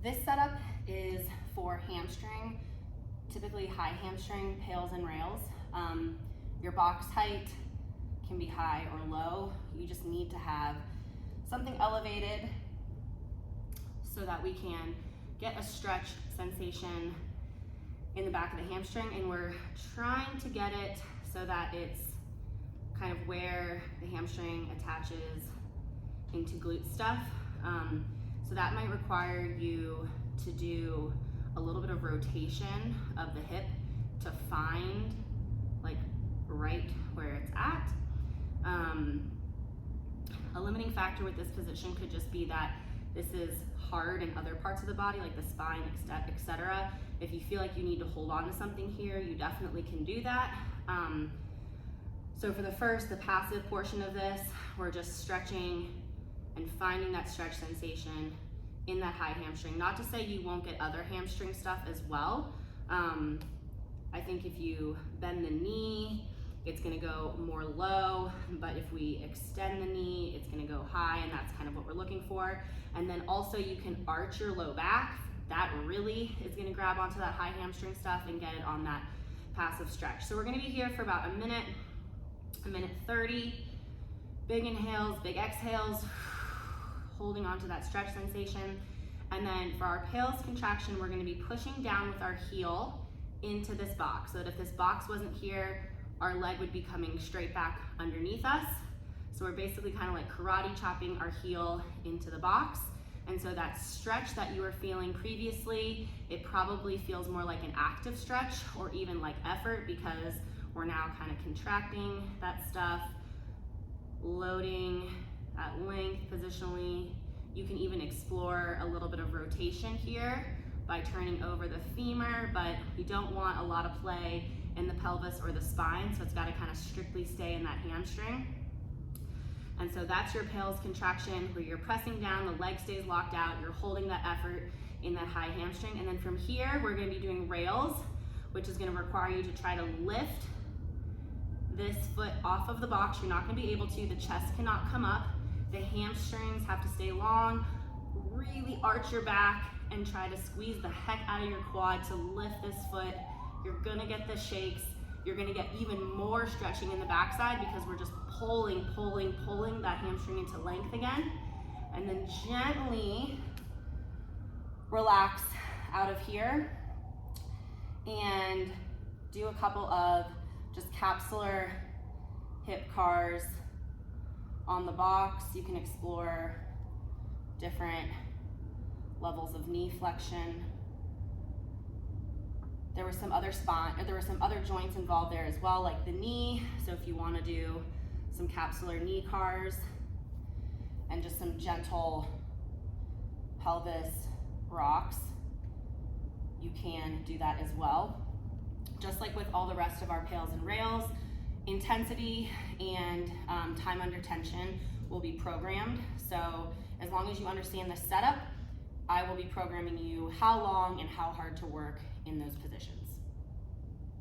This setup is for hamstring, typically high hamstring, PAILS and rails. Your box height can be high or low. You just need to have something elevated so that we can get a stretch sensation in the back of the hamstring, and we're trying to get it so that it's kind of where the hamstring attaches into glute stuff. So that might require you to do a little bit of rotation of the hip to find like right where it's at. A limiting factor with this position could just be that this is hard in other parts of the body, like the spine, etc. If you feel like you need to hold on to something here, you definitely can do that. So for the passive portion of this, we're just stretching and finding that stretch sensation in that high hamstring. Not to say you won't get other hamstring stuff as well. I think if you bend the knee, it's gonna go more low, but if we extend the knee, it's gonna go high, and that's kind of what we're looking for. And then also you can arch your low back. That really is gonna grab onto that high hamstring stuff and get it on that passive stretch. So we're gonna be here for about a minute 30. Big inhales, big exhales, holding onto that stretch sensation. And then for our PAILS contraction, we're gonna be pushing down with our heel into this box, so that if this box wasn't here, our leg would be coming straight back underneath us. So we're basically kind of like karate chopping our heel into the box. And so that stretch that you were feeling previously, it probably feels more like an active stretch or even like effort, because we're now kind of contracting that stuff, loading at length positionally. You can even explore a little bit of rotation here by turning over the femur, but you don't want a lot of play in the pelvis or the spine, so it's got to kind of strictly stay in that hamstring. And so that's your PAILS contraction, where you're pressing down, the leg stays locked out, you're holding that effort in that high hamstring. And then from here, we're going to be doing rails, which is going to require you to try to lift this foot off of the box. You're not going to be able to, the chest cannot come up, the hamstrings have to stay long. Really arch your back and try to squeeze the heck out of your quad to lift this foot. You're gonna get the shakes. You're gonna get even more stretching in the backside, because we're just pulling that hamstring into length again. And then gently relax out of here and do a couple of just capsular hip cars on the box. You can explore different levels of knee flexion. There were some other joints involved there as well, like the knee. So if you want to do some capsular knee cars and just some gentle pelvis rocks, you can do that as well. Just like with all the rest of our PAILS and rails, intensity and time under tension will be programmed. So as long as you understand the setup, I will be programming you how long and how hard to work in those positions.